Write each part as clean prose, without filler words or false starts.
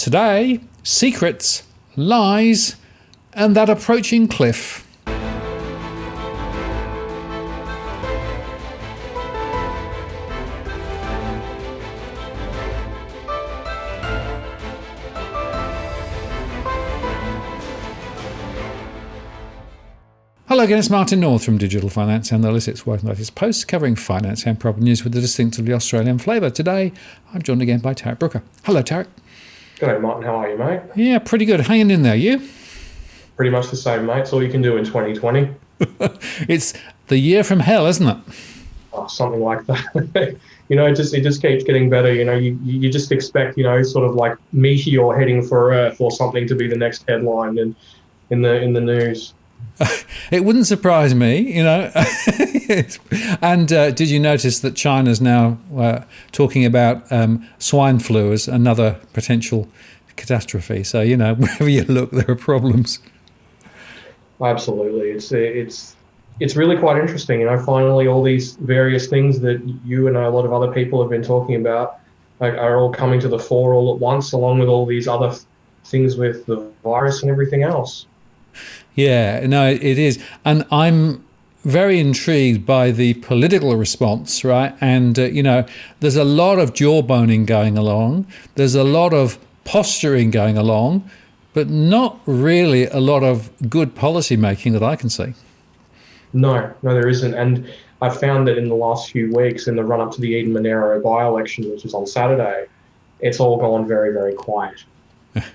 Today, secrets, lies, and that approaching cliff. Hello again, it's Martin North from Digital Finance Analytics, working latest posts covering finance and property news with a distinctively Australian flavour. Today, I'm joined again by Tarric Brooker. Hello, Tarric. G'day, Martin. How are you, mate? Yeah, pretty good. Hanging in there. You? Pretty much the same, mate. It's all you can do in 2020. It's the year from hell, isn't it? Oh, something like that. It just keeps getting better. You just expect, sort of like meteor heading for Earth or something to be the next headline in the news. It wouldn't surprise me, And did you notice that China's now talking about swine flu as another potential catastrophe? So, wherever you look, there are problems. Absolutely. It's really quite interesting. Finally, all these various things that you and a lot of other people have been talking about are all coming to the fore all at once, along with all these other things with the virus and everything else. Yeah, no, it is. And I'm very intrigued by the political response, right? And, there's a lot of jawboning going along. There's a lot of posturing going along, but not really a lot of good policy making that I can see. No, there isn't. And I found that in the last few weeks, in the run-up to the Eden-Monaro by-election, which was on Saturday, it's all gone very, very quiet.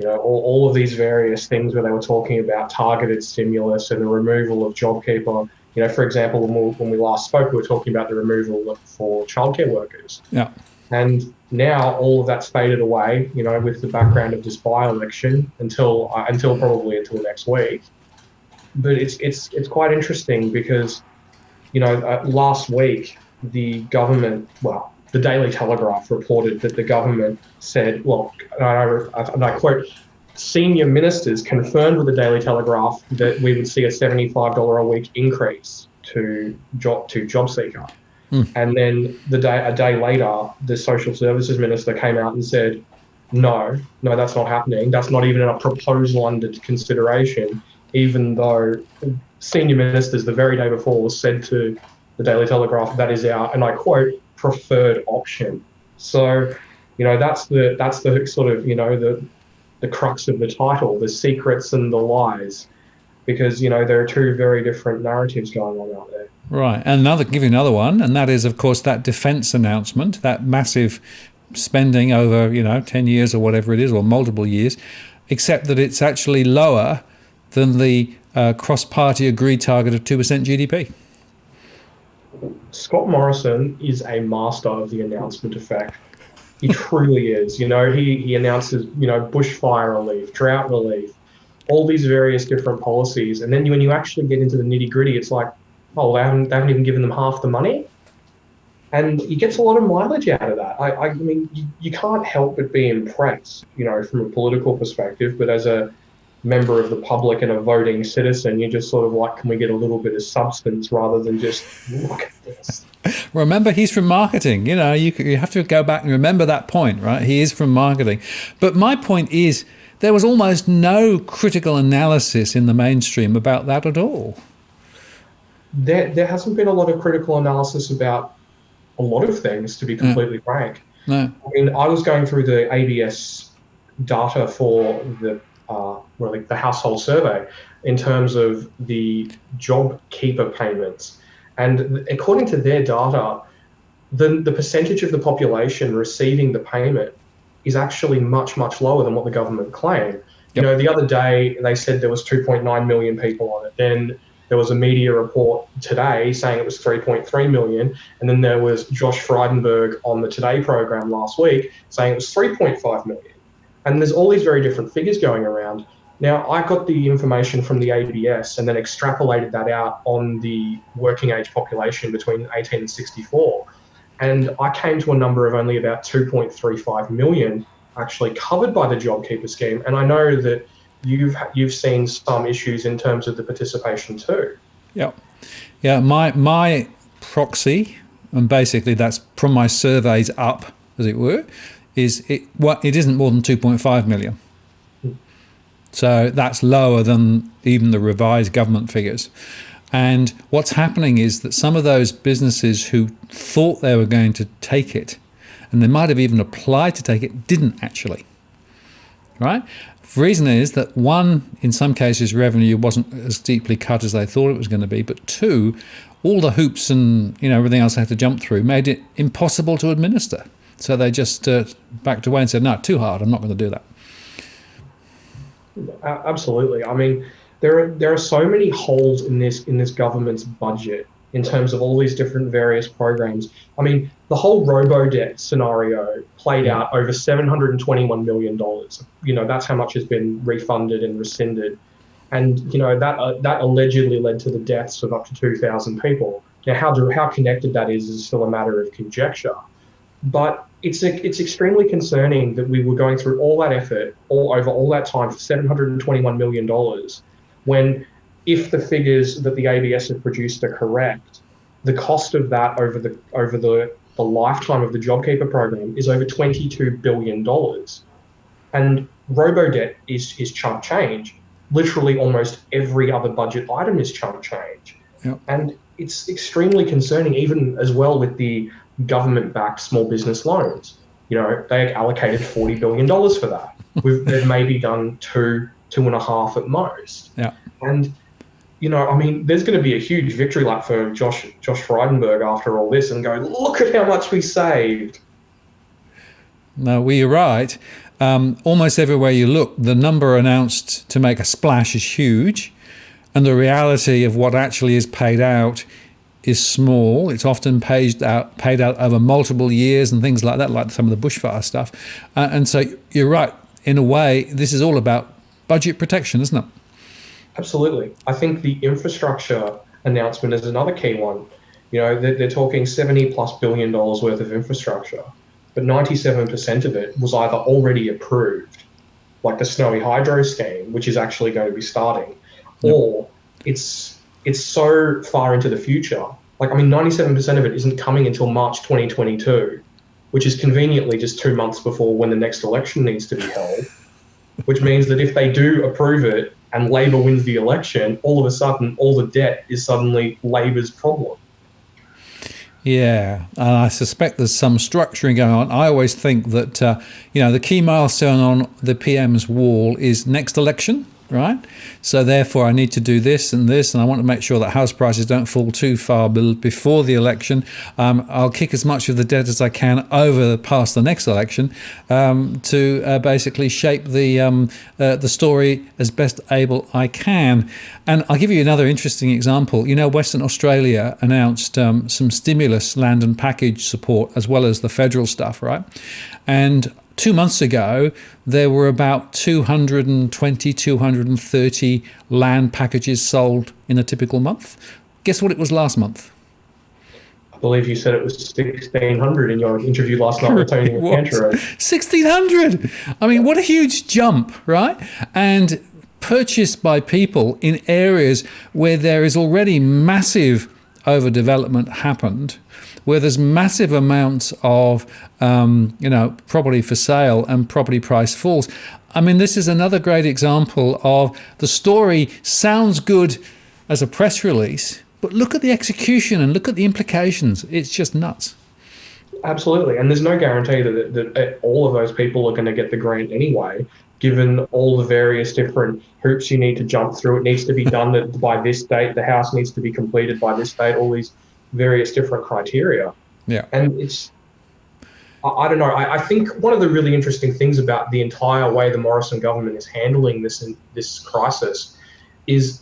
All of these various things where they were talking about targeted stimulus and the removal of JobKeeper. For example, when we last spoke, we were talking about the removal for childcare workers. Yeah. And now all of that's faded away, with the background of this by-election until probably until next week. But it's quite interesting because, last week the government, the Daily Telegraph reported that the government said, and I quote, senior ministers confirmed with the Daily Telegraph that we would see a $75 a week increase to JobSeeker. And then a day later, the Social Services Minister came out and said, no, that's not happening. That's not even a proposal under consideration, even though senior ministers the very day before said to the Daily Telegraph, that is our, and I quote, preferred option. So, that's the sort of, the crux of the title, the secrets and the lies, because, there are two very different narratives going on out there. Right. And give you another one, and that is, of course, that defence announcement, that massive spending over, 10 years or whatever it is, or multiple years, except that it's actually lower than the cross-party agreed target of 2% GDP. Scott Morrison is a master of the announcement effect. He truly is. He announces, bushfire relief, drought relief, all these various different policies. And then when you actually get into the nitty gritty, it's like, oh, they haven't even given them half the money. And he gets a lot of mileage out of that. I mean, you can't help but be impressed, from a political perspective, but as a member of the public and a voting citizen, you're just sort of like, can we get a little bit of substance rather than just look at this? Remember, he's from marketing. You have to go back and remember that point, right? He is from marketing. But my point is, there was almost no critical analysis in the mainstream about that at all. There hasn't been a lot of critical analysis about a lot of things, to be completely frank. No. I mean, I was going through the ABS data for the household survey in terms of the JobKeeper payments. And according to their data, the percentage of the population receiving the payment is actually much, much lower than what the government claimed. Yep. The other day they said there was 2.9 million people on it. Then there was a media report today saying it was 3.3 million. And then there was Josh Frydenberg on the Today program last week saying it was 3.5 million. And there's all these very different figures going around. Now, I got the information from the ABS and then extrapolated that out on the working age population between 18 and 64. And I came to a number of only about 2.35 million actually covered by the JobKeeper scheme. And I know that you've seen some issues in terms of the participation too. Yeah. My proxy, and basically that's from my surveys up, as it were, it isn't more than 2.5 million. So that's lower than even the revised government figures. And what's happening is that some of those businesses who thought they were going to take it, and they might have even applied to take it, didn't actually. Right? The reason is that, one, in some cases, revenue wasn't as deeply cut as they thought it was going to be, but two, all the hoops and everything else they had to jump through made it impossible to administer. So they just backed away and said, no, too hard, I'm not going to do that. Absolutely. I mean, there are so many holes in this government's budget in terms of all these different various programs. I mean, the whole robo-debt scenario played out over $721 million. That's how much has been refunded and rescinded. And, that allegedly led to the deaths of up to 2,000 people. Now, how connected that is still a matter of conjecture. But it's extremely concerning that we were going through all that effort, over all that time, for $721 million, when, if the figures that the ABS have produced are correct, the cost of that over the lifetime of the JobKeeper program is over $22 billion. And robo-debt is chump change. Literally almost every other budget item is chump change. Yep. And it's extremely concerning, even as well with the government-backed small business loans. They allocated $40 billion for that. They've maybe done 2.5 at most. Yeah. And, I mean, there's going to be a huge victory lap for Josh Frydenberg after all this, and go, look at how much we saved. No, well, you're right. Almost everywhere you look, the number announced to make a splash is huge, and the reality of what actually is paid out is small. It's often paid out over multiple years and things like that, like some of the bushfire stuff. And so you're right. In a way, this is all about budget protection, isn't it? Absolutely. I think the infrastructure announcement is another key one. They're talking $70+ billion worth of infrastructure, but 97% of it was either already approved, like the Snowy Hydro scheme, which is actually going to be starting, or it's so far into the future. 97% of it isn't coming until March 2022, which is conveniently just 2 months before when the next election needs to be held, which means that if they do approve it and Labor wins the election, all of a sudden, all the debt is suddenly Labor's problem. Yeah, and I suspect there's some structuring going on. I always think that, the key milestone on the PM's wall is next election, right? So therefore I need to do this, and I want to make sure that house prices don't fall too far before the election. I'll kick as much of the debt as I can over past the next election to basically shape the story as best able I can. And I'll give you another interesting example. Western Australia announced some stimulus land and package support as well as the federal stuff, right? And 2 months ago, there were about 220, 230 land packages sold in a typical month. Guess what it was last month? I believe you said it was 1,600 in your interview last night with Tony Cantero. 1,600! I mean, what a huge jump, right? And purchased by people in areas where there is already massive overdevelopment happened, where there's massive amounts of property for sale and property price falls. I mean, this is another great example of the story sounds good as a press release, but look at the execution and look at the implications. It's just nuts. Absolutely. And there's no guarantee that all of those people are going to get the grant anyway, given all the various different hoops you need to jump through. It needs to be done by this date. The house needs to be completed by this date, all these various different criteria. Yeah. And I don't know. I think one of the really interesting things about the entire way the Morrison government is handling this crisis is,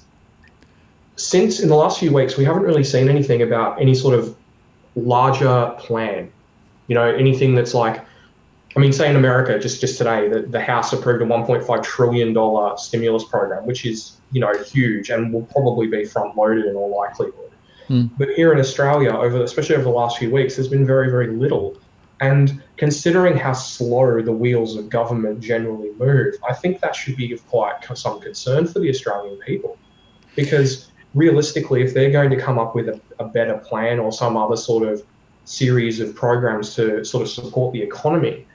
since in the last few weeks, we haven't really seen anything about any sort of larger plan. Anything that's like, say in America, just today, the House approved a $1.5 trillion stimulus program, which is, huge and will probably be front-loaded in all likelihood. But here in Australia, especially over the last few weeks, there's been very, very little. And considering how slow the wheels of government generally move, I think that should be of quite some concern for the Australian people. Because realistically, if they're going to come up with a better plan or some other sort of series of programs to sort of support the economy,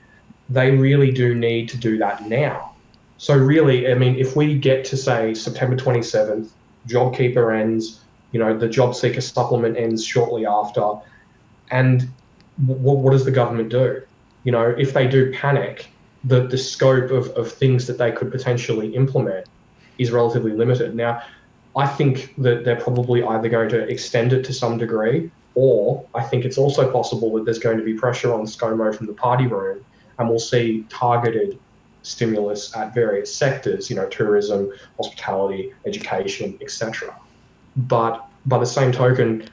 they really do need to do that now. So really, I mean, if we get to say September 27th, JobKeeper ends, the job seeker supplement ends shortly after, and what does the government do? If they do panic, the scope of things that they could potentially implement is relatively limited. Now, I think that they're probably either going to extend it to some degree, or I think it's also possible that there's going to be pressure on ScoMo from the party room, and we'll see targeted stimulus at various sectors, tourism, hospitality, education, etc. But by the same token,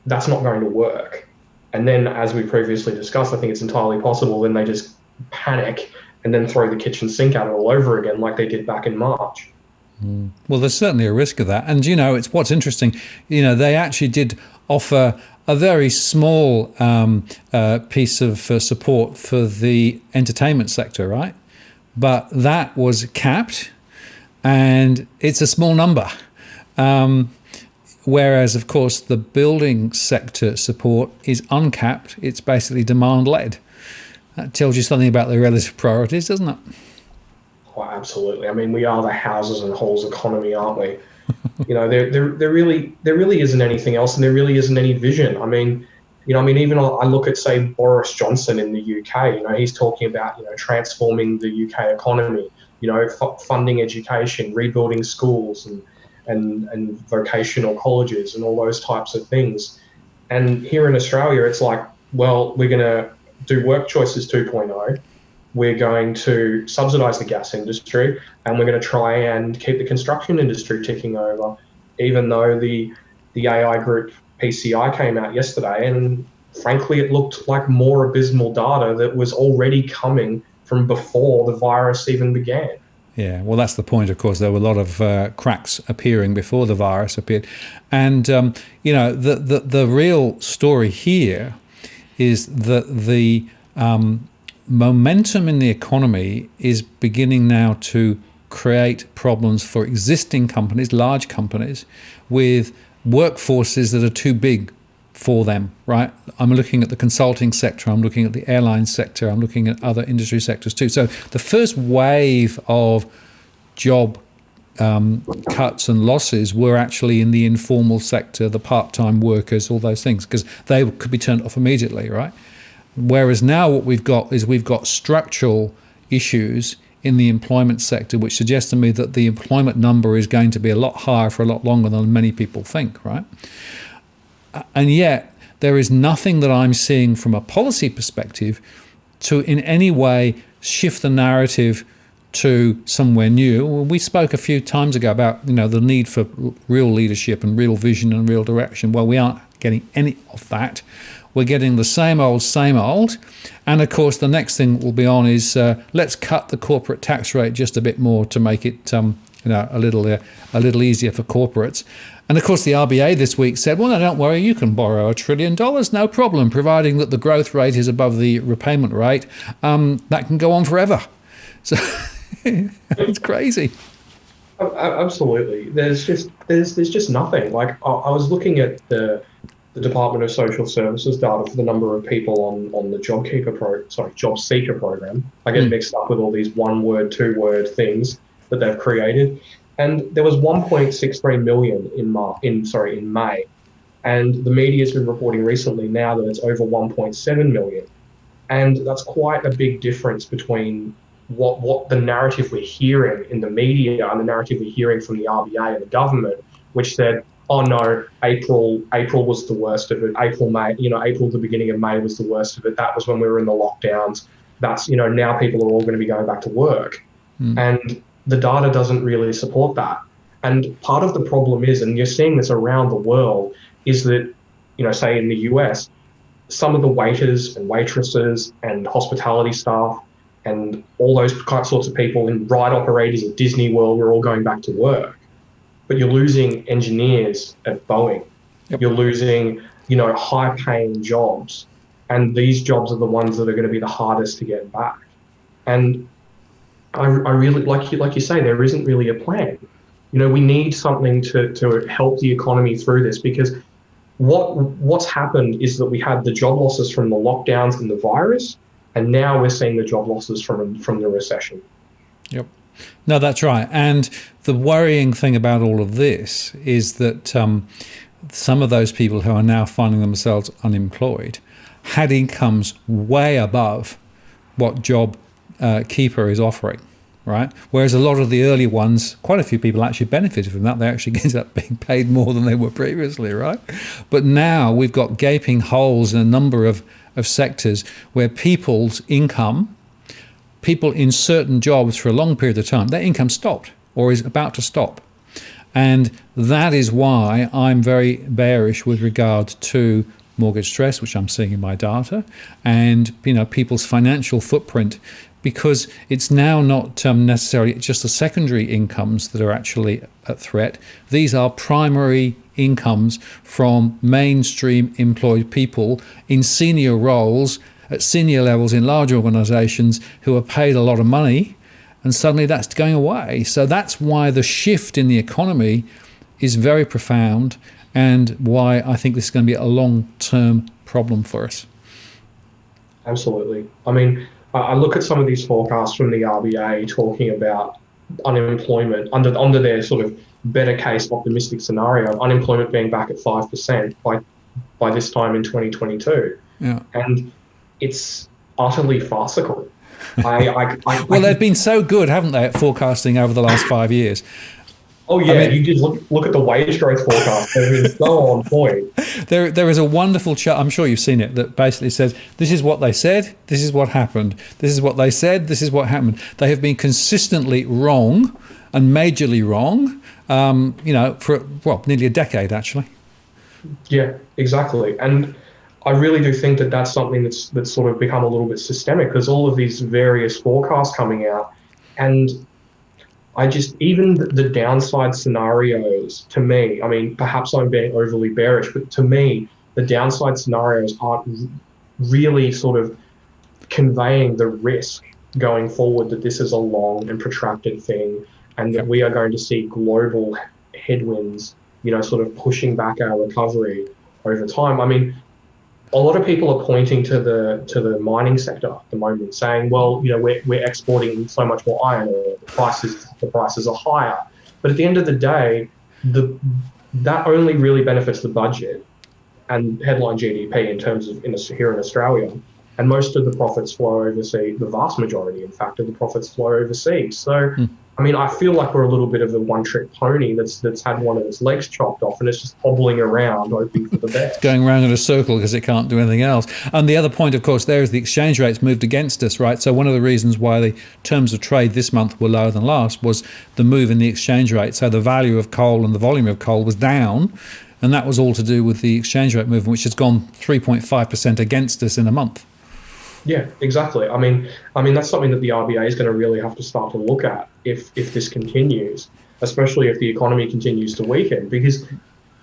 that's not going to work. And then, as we previously discussed, I think it's entirely possible then they just panic and then throw the kitchen sink at it all over again like they did back in March. Well, there's certainly a risk of that. And, it's what's interesting, they actually did offer a very small piece of support for the entertainment sector, right? But that was capped, and it's a small number. Whereas, of course, the building sector support is uncapped. It's basically demand-led. That tells you something about the relative priorities, doesn't it? Oh, absolutely. I mean, we are the houses and halls economy, aren't we? There really isn't anything else, and there really isn't any vision. I mean, even I look at, say, Boris Johnson in the UK. He's talking about transforming the UK economy. Funding education, rebuilding schools, and vocational colleges, and all those types of things. And here in Australia, it's like, well, we're going to do Work Choices 2.0. We're going to subsidise the gas industry, and we're going to try and keep the construction industry ticking over, even though the AI group PCI came out yesterday, and frankly, it looked like more abysmal data that was already coming from before the virus even began. Yeah, well, that's the point, of course. There were a lot of cracks appearing before the virus appeared. And, the real story here is that the momentum in the economy is beginning now to create problems for existing companies, large companies, with workforces that are too big for them, right? I'm looking at the consulting sector, I'm looking at the airline sector, I'm looking at other industry sectors too. So the first wave of job cuts and losses were actually in the informal sector, the part-time workers, all those things, because they could be turned off immediately, right? Whereas now what we've got structural issues in the employment sector, which suggests to me that the employment number is going to be a lot higher for a lot longer than many people think, right? And yet there is nothing that I'm seeing from a policy perspective to in any way shift the narrative to somewhere new. We spoke a few times ago about the need for real leadership and real vision and real direction. Well, we aren't getting any of that. We're getting the same old. And of course, the next thing we'll be on is let's cut the corporate tax rate just a bit more to make it a little easier for corporates. And of course, the RBA this week said, well, no, don't worry, you can borrow $1 trillion, no problem, providing that the growth rate is above the repayment rate. That can go on forever. So it's crazy. Absolutely. There's just nothing. Like I was looking at the Department of Social Services data for the number of people on the Job Seeker program. I get mixed up with all these 1-word, 2-word things that they've created. And there was 1.63 million in May. And the media's been reporting recently now that it's over 1.7 million. And that's quite a big difference between what the narrative we're hearing in the media and the narrative we're hearing from the RBA and the government, which said, oh no, April was the worst of it. April, the beginning of May was the worst of it. That was when we were in the lockdowns. That's, now people are all going to be going back to work. And the data doesn't really support that. And part of the problem is, and you're seeing this around the world, is that, say in the US, some of the waiters and waitresses and hospitality staff and all those sorts of people and ride operators at Disney World are all going back to work. But you're losing engineers at Boeing. Yep. You're losing, high-paying jobs. And these jobs are the ones that are going to be the hardest to get back. And I really, like you say, there isn't really a plan. We need something to help the economy through this, because what's happened is that we had the job losses from the lockdowns and the virus, And now we're seeing the job losses from the recession. Yep. No, that's right. And the worrying thing about all of this is that some of those people who are now finding themselves unemployed had incomes way above what JobKeeper is offering, right? Whereas a lot of the early ones, quite a few people actually benefited from that. They actually ended up being paid more than they were previously, right? But now we've got gaping holes in a number of sectors where people's income, people in certain jobs for a long period of time, their income stopped or is about to stop. And that is why I'm very bearish with regard to mortgage stress, which I'm seeing in my data, and people's financial footprint, because it's now not necessarily just the secondary incomes that are actually at threat. These are primary incomes from mainstream employed people in senior roles at senior levels in large organizations who are paid a lot of money, and suddenly that's going away. So that's why the shift in the economy is very profound, and why I think this is going to be a long-term problem for us. Absolutely. I mean, I look at some of these forecasts from the RBA talking about unemployment under their sort of better case optimistic scenario, unemployment being back at 5% by this time in 2022. Yeah. And it's utterly farcical. Well, they've been so good, haven't they, at forecasting over the last 5 years? Oh yeah, I mean, you just look at the wage growth forecast. They've been so on point. There is a wonderful chart, I'm sure you've seen it, that basically says, this is what they said, this is what happened. This is what they said, this is what happened. They have been consistently wrong and majorly wrong, for nearly a decade, actually. Yeah, exactly. And I really do think that that's something that's sort of become a little bit systemic, because all of these various forecasts coming out, and even the downside scenarios, to me, I mean, perhaps I'm being overly bearish, but to me, the downside scenarios aren't really sort of conveying the risk going forward that this is a long and protracted thing, and that we are going to see global headwinds, sort of pushing back our recovery over time. I mean, a lot of people are pointing to the mining sector at the moment, saying, well, we're exporting so much more iron ore, the prices are higher. But at the end of the day, that only really benefits the budget and headline GDP in terms of here in Australia. And most of the profits flow overseas. The vast majority, in fact, of the profits flow overseas. So, I mean, I feel like we're a little bit of a one-trick pony that's had one of its legs chopped off, and it's just hobbling around, hoping for the best. Going around in a circle because it can't do anything else. And the other point, of course, there is the exchange rates moved against us, right? So one of the reasons why the terms of trade this month were lower than last was the move in the exchange rate. So the value of coal and the volume of coal was down, and that was all to do with the exchange rate movement, which has gone 3.5% against us in a month. Yeah, exactly. I mean that's something that the RBA is going to really have to start to look at if this continues, especially if the economy continues to weaken. Because,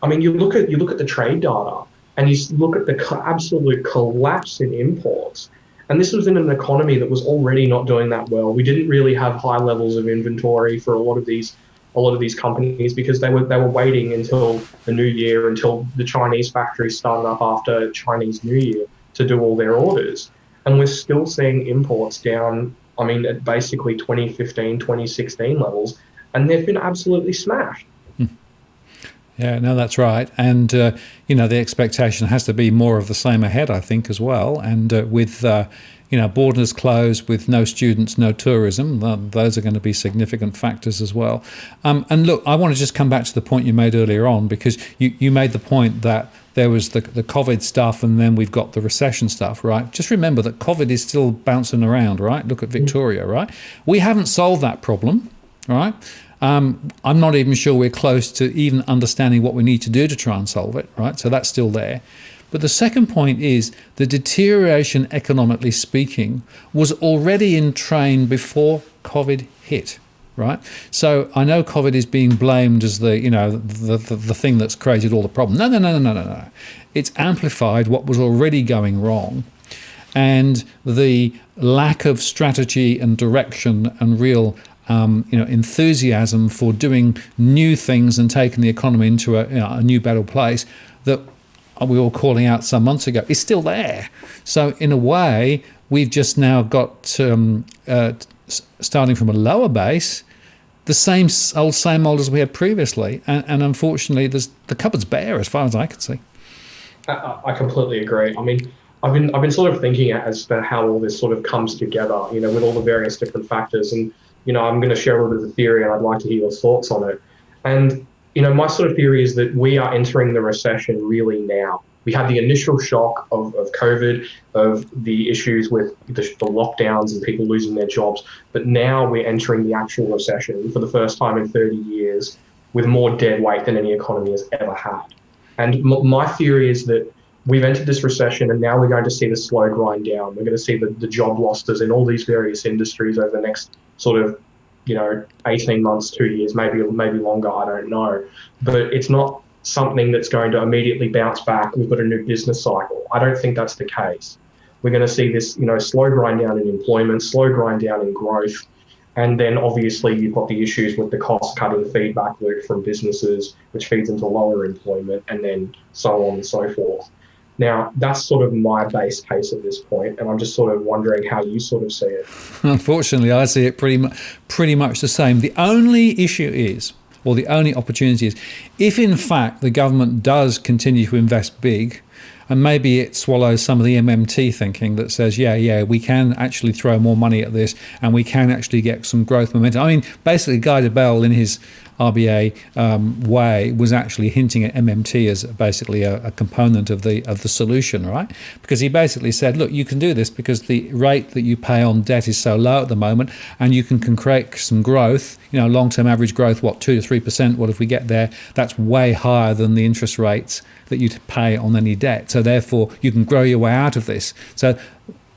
I mean, you look at the trade data, and you look at the absolute collapse in imports, and this was in an economy that was already not doing that well. We didn't really have high levels of inventory for a lot of these companies, because they were waiting until the new year, until the Chinese factories started up after Chinese New Year to do all their orders. And we're still seeing imports down, I mean, at basically 2015, 2016 levels, and they've been absolutely smashed. Yeah, no, that's right. And, the expectation has to be more of the same ahead, I think, as well. And with, borders closed, with no students, no tourism, those are going to be significant factors as well. And look, I want to just come back to the point you made earlier on, because you made the point that there was the COVID stuff, and then we've got the recession stuff, right? Just remember that COVID is still bouncing around, right? Look at Victoria, right? We haven't solved that problem, right? I'm not even sure we're close to even understanding what we need to do to try and solve it, right? So that's still there. But the second point is the deterioration, economically speaking, was already in train before COVID hit. Right, so I know COVID is being blamed as the thing that's created all the problem. No. It's amplified what was already going wrong, and the lack of strategy and direction and real enthusiasm for doing new things and taking the economy into a new, better place that we were calling out some months ago is still there. So in a way, we've just now got, starting from a lower base, the same old as we had previously. And unfortunately, the cupboard's bare as far as I can see. I completely agree. I mean, I've been sort of thinking as to how all this sort of comes together, with all the various different factors. And, I'm going to share a little bit of a theory, and I'd like to hear your thoughts on it. And, my sort of theory is that we are entering the recession really now. We had the initial shock of COVID, of the issues with the lockdowns and people losing their jobs. But now we're entering the actual recession for the first time in 30 years with more dead weight than any economy has ever had. And my theory is that we've entered this recession, and now we're going to see the slow grind down. We're going to see the job losses in all these various industries over the next sort of, 18 months, 2 years, maybe longer, I don't know. But it's not something that's going to immediately bounce back. We've got a new business cycle. I don't think that's the case. We're going to see this, slow grind down in employment, slow grind down in growth. And then obviously you've got the issues with the cost-cutting feedback loop from businesses, which feeds into lower employment, and then so on and so forth. Now, that's sort of my base case at this point, and I'm just sort of wondering how you sort of see it. Unfortunately, I see it pretty much the same. The only issue is, or the only opportunity is, if in fact the government does continue to invest big, and maybe it swallows some of the MMT thinking that says, yeah, we can actually throw more money at this and we can actually get some growth momentum. I mean, basically, Guy Debelle in his RBA way was actually hinting at MMT as basically a component of the solution, right? Because he basically said, look, you can do this because the rate that you pay on debt is so low at the moment, and you can create some growth, long-term average growth, 2 to 3%. What if we get there? That's way higher than the interest rates that you pay on any debt. So therefore, you can grow your way out of this. So,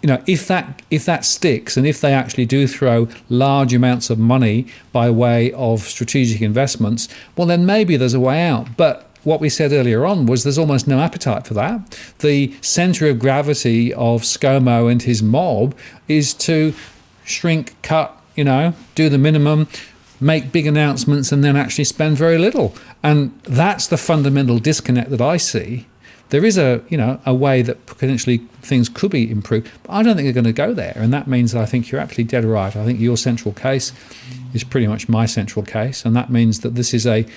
if that sticks, and if they actually do throw large amounts of money by way of strategic investments, well, then maybe there's a way out. But what we said earlier on was there's almost no appetite for that. The centre of gravity of ScoMo and his mob is to shrink, cut, do the minimum, make big announcements, and then actually spend very little. And that's the fundamental disconnect that I see. There is a way that potentially things could be improved, but I don't think they're going to go there. And that means that I think you're absolutely dead right. I think your central case is pretty much my central case. And that means that this is a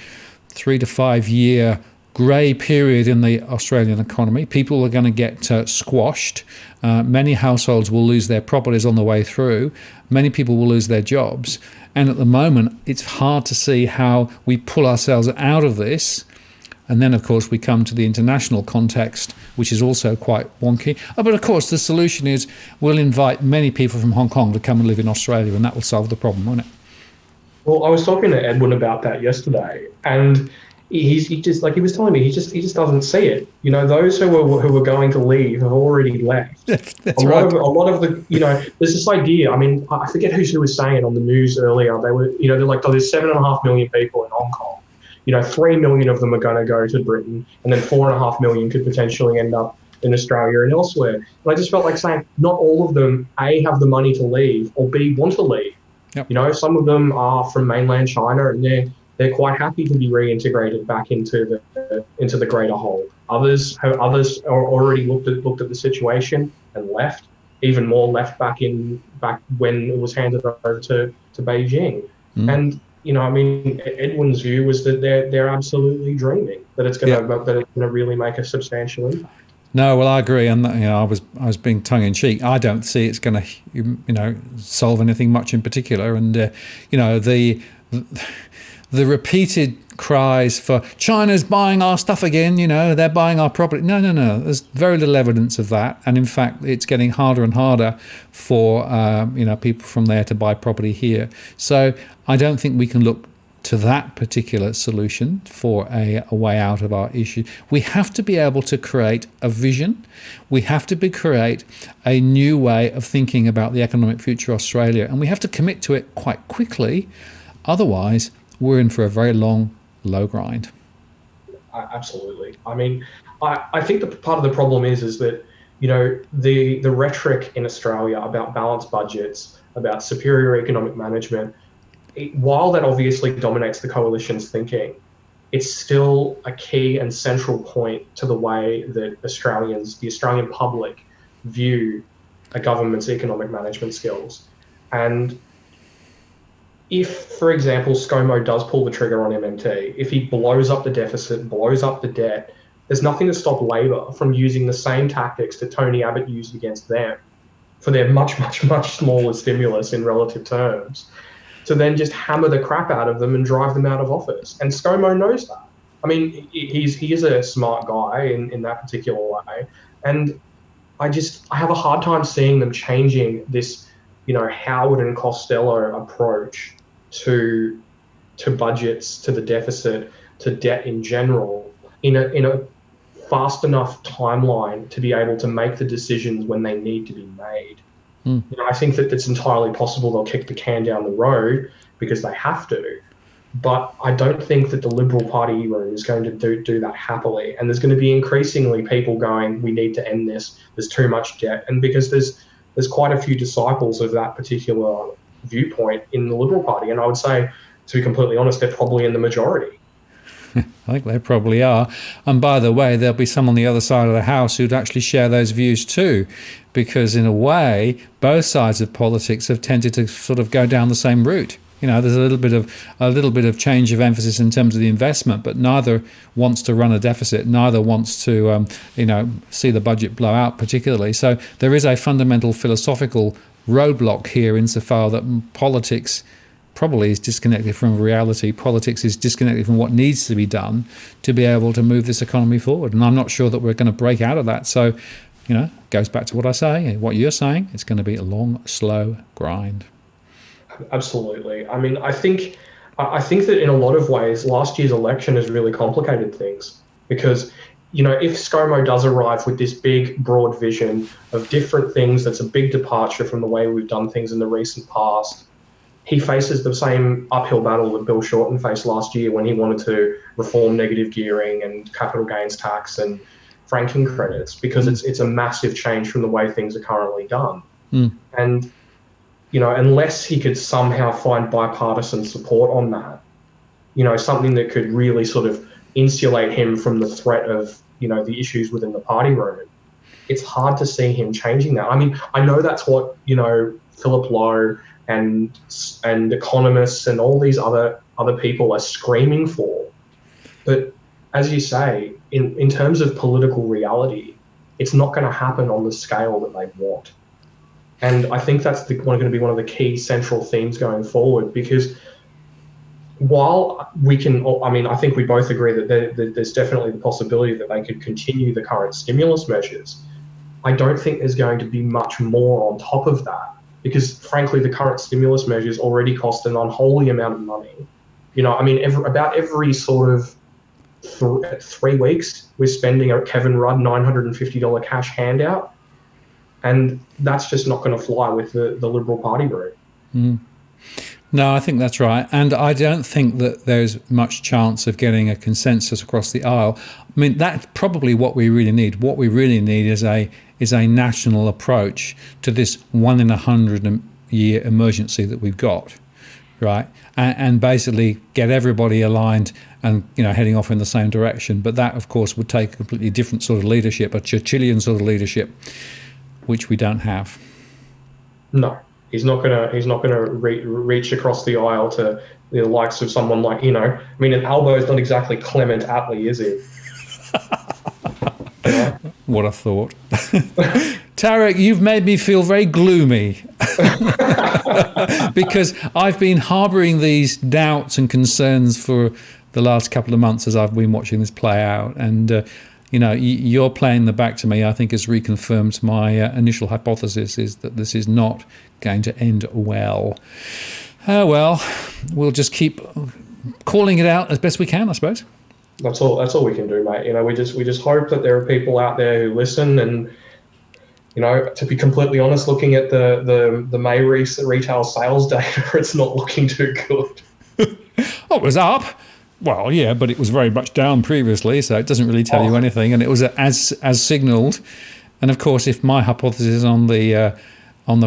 3 to 5 year grey period in the Australian economy. People are going to get squashed. Many households will lose their properties on the way through. Many people will lose their jobs. And at the moment, it's hard to see how we pull ourselves out of this. And then, of course, we come to the international context, which is also quite wonky. But, of course, the solution is we'll invite many people from Hong Kong to come and live in Australia, and that will solve the problem, won't it? Well, I was talking to Edwin about that yesterday, and he was telling me he just doesn't see it. Those who were going to leave have already left. That's right. A lot of the there's this idea. I mean, I forget who was saying it on the news earlier. They were they're like, oh, there's 7.5 million people in Hong Kong. 3 million of them are going to go to Britain, and then 4.5 million could potentially end up in Australia and elsewhere. And I just felt like saying, not all of them, A, have the money to leave, or B, want to leave. Yep. Some of them are from mainland China, and they're quite happy to be reintegrated back into the greater whole. Others are already looked at the situation and left. Even more left back when it was handed over to Beijing. And Edwin's view was that they're absolutely dreaming that it's going to really make a substantial impact. No, well, I agree, and I was being tongue in cheek. I don't see it's going to solve anything much in particular, and the repeated cries for China's buying our stuff again, they're buying our property. No. There's very little evidence of that. And in fact, it's getting harder and harder for, people from there to buy property here. So I don't think we can look to that particular solution for a way out of our issue. We have to be able to create a vision. We have to create a new way of thinking about the economic future of Australia. And we have to commit to it quite quickly. Otherwise, we're in for a very long, low grind. Absolutely. I mean, I think the part of the problem is that, the rhetoric in Australia about balanced budgets, about superior economic management, while that obviously dominates the coalition's thinking, it's still a key and central point to the way that the Australian public view a government's economic management skills. And if, for example, ScoMo does pull the trigger on MMT, if he blows up the deficit, blows up the debt, there's nothing to stop Labor from using the same tactics that Tony Abbott used against them for their much, much, much smaller stimulus in relative terms, to then just hammer the crap out of them and drive them out of office. And ScoMo knows that. I mean, he is a smart guy in that particular way. And I have a hard time seeing them changing this, Howard and Costello approach to budgets, to the deficit, to debt in general, in a fast enough timeline to be able to make the decisions when they need to be made. I think that it's entirely possible they'll kick the can down the road because they have to. But I don't think that the Liberal Party is going to do that happily. And there's going to be increasingly people going, we need to end this. There's too much debt. And because there's quite a few disciples of that particular viewpoint in the Liberal Party. And I would say, to be completely honest, they're probably in the majority. I think they probably are. And by the way, there'll be some on the other side of the house who'd actually share those views too, because in a way, both sides of politics have tended to sort of go down the same route. There's a little bit of change of emphasis in terms of the investment, but neither wants to run a deficit, neither wants to, see the budget blow out particularly. So there is a fundamental philosophical roadblock here insofar that politics probably is disconnected from reality. Politics is disconnected from what needs to be done to be able to move this economy forward. And I'm not sure that we're going to break out of that. So, it goes back to what I say, what you're saying. It's going to be a long, slow grind. Absolutely. I mean, I think that in a lot of ways, last year's election has really complicated things because, if ScoMo does arrive with this big, broad vision of different things, that's a big departure from the way we've done things in the recent past. He faces the same uphill battle that Bill Shorten faced last year when he wanted to reform negative gearing and capital gains tax and franking credits, because it's a massive change from the way things are currently done. And, unless he could somehow find bipartisan support on that, something that could really sort of insulate him from the threat of, the issues within the party room, it's hard to see him changing that. I mean, I know that's what, Philip Lowe and economists and all these other people are screaming for. But as you say, in terms of political reality, it's not going to happen on the scale that they want. And I think that's going to be one of the key central themes going forward, because while we can, I think we both agree that there's definitely the possibility that they could continue the current stimulus measures. I don't think there's going to be much more on top of that, because frankly, the current stimulus measures already cost an unholy amount of money. About every sort of 3 weeks, we're spending a Kevin Rudd $950 cash handout. And that's just not going to fly with the Liberal Party route. No, I think that's right. And I don't think that there's much chance of getting a consensus across the aisle. I mean, that's probably what we really need. What we really need is a national approach to this 1 in 100 year emergency that we've got, right? And basically get everybody aligned and heading off in the same direction. But that, of course, would take a completely different sort of leadership, a Churchillian sort of leadership, which we don't have. No, he's not gonna reach across the aisle to the likes of someone like an Albo's not exactly Clement Attlee, is he? What a thought. Tarric, you've made me feel very gloomy because I've been harbouring these doubts and concerns for the last couple of months as I've been watching this play out. And, you're playing the back to me, I think, has reconfirmed my initial hypothesis is that this is not going to end well. Oh, well, we'll just keep calling it out as best we can, I suppose. That's all we can do, mate. We just hope that there are people out there who listen. And to be completely honest, looking at the May retail sales data, it's not looking too good. Oh, it was up. Well, yeah, but it was very much down previously, so it doesn't really tell you anything. And it was as signalled. And of course, if my hypothesis on the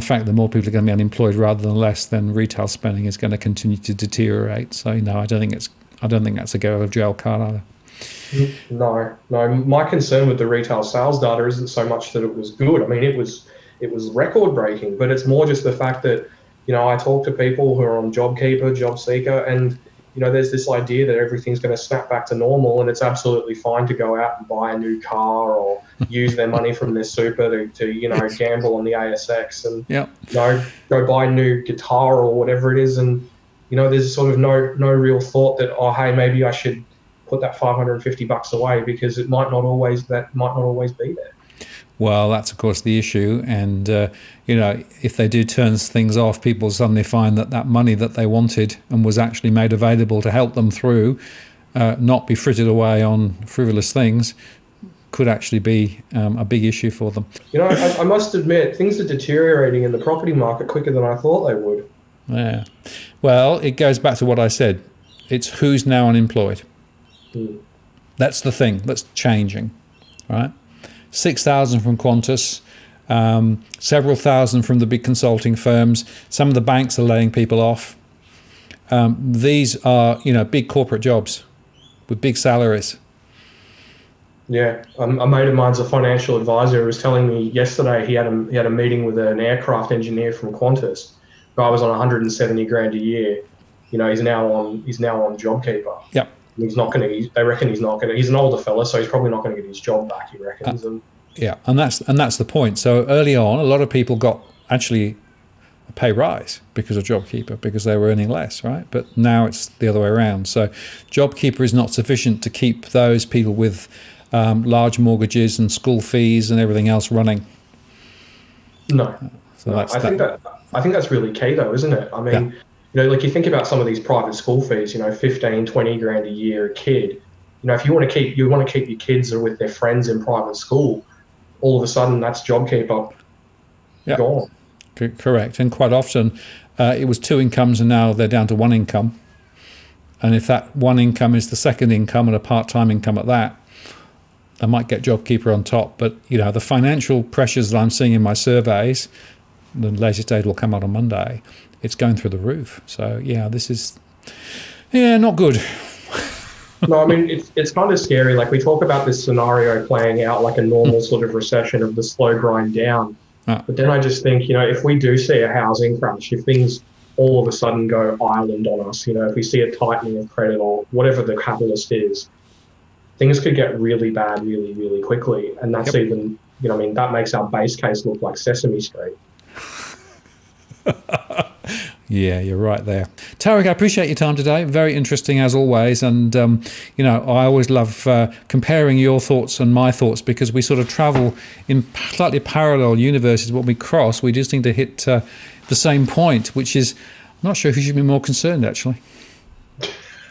fact that more people are going to be unemployed rather than less, then retail spending is going to continue to deteriorate. So I don't think that's a go out of jail card either. No. My concern with the retail sales data isn't so much that it was good. I mean, it was it was record breaking. But it's more just the fact that, I talk to people who are on JobKeeper, JobSeeker, and there's this idea that everything's going to snap back to normal, and it's absolutely fine to go out and buy a new car or use their money from their super to gamble on the ASX and go buy a new guitar or whatever it is. And there's sort of no real thought that, oh, hey, maybe I should put that $550 away, because it might not always be there. Well, that's of course the issue, and if they do turn things off, people suddenly find that money that they wanted and was actually made available to help them through, not be frittered away on frivolous things, could actually be a big issue for them. I must admit, things are deteriorating in the property market quicker than I thought they would. Yeah. Well, it goes back to what I said. It's who's now unemployed. That's the thing that's changing, right? 6,000 from Qantas, several thousand from the big consulting firms. Some of the banks are laying people off. These are, big corporate jobs with big salaries. Yeah, a mate of mine's a financial advisor who was telling me yesterday he had a meeting with an aircraft engineer from Qantas. Guy was on 170 grand a year. He's now on JobKeeper. Yep. They reckon he's not going to. He's an older fella, so he's probably not going to get his job back, he reckons. And that's the point. So early on, a lot of people got actually a pay rise because of JobKeeper, because they were earning less, right? But now it's the other way around. So JobKeeper is not sufficient to keep those people with large mortgages and school fees and everything else running. No. I think that's really key, though, isn't it? I mean. Yeah. You think about some of these private school fees, 15, 20 grand a year a kid. If you want to keep your kids or with their friends in private school, all of a sudden that's JobKeeper gone. Correct. And quite often it was two incomes and now they're down to one income. And if that one income is the second income and a part-time income at that, I might get JobKeeper on top. But, the financial pressures that I'm seeing in my surveys, the latest data will come out on Monday, it's going through the roof. So, this is, not good. No, I mean, it's kind of scary. Like, we talk about this scenario playing out like a normal sort of recession of the slow grind down. But then I just think, if we do see a housing crash, if things all of a sudden go island on us, if we see a tightening of credit or whatever the catalyst is, things could get really bad really, really quickly. And that's even, that makes our base case look like Sesame Street. Yeah, you're right there. Tarric, I appreciate your time today. Very interesting as always. And, I always love comparing your thoughts and my thoughts, because we sort of travel in slightly parallel universes. When we cross, we just need to hit the same point, which is, I'm not sure who should be more concerned, actually.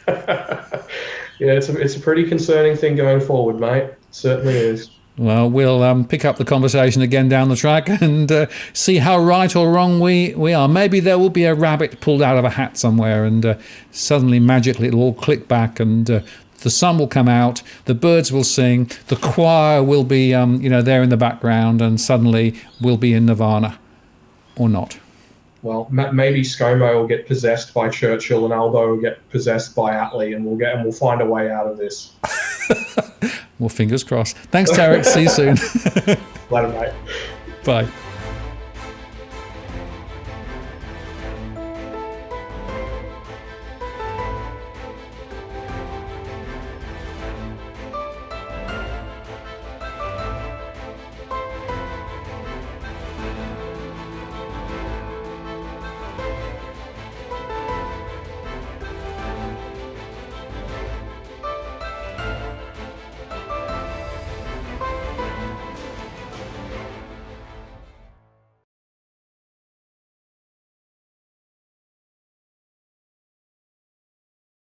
Yeah, it's a pretty concerning thing going forward, mate. It certainly is. Well, we'll pick up the conversation again down the track and see how right or wrong we are. Maybe there will be a rabbit pulled out of a hat somewhere, and suddenly, magically, it'll all click back, and the sun will come out, the birds will sing, the choir will be, there in the background, and suddenly we'll be in nirvana, or not. Well, maybe ScoMo will get possessed by Churchill, and Albo will get possessed by Attlee, and we'll find a way out of this. Well, fingers crossed. Thanks, Tarric. See you soon. Later, mate. Bye.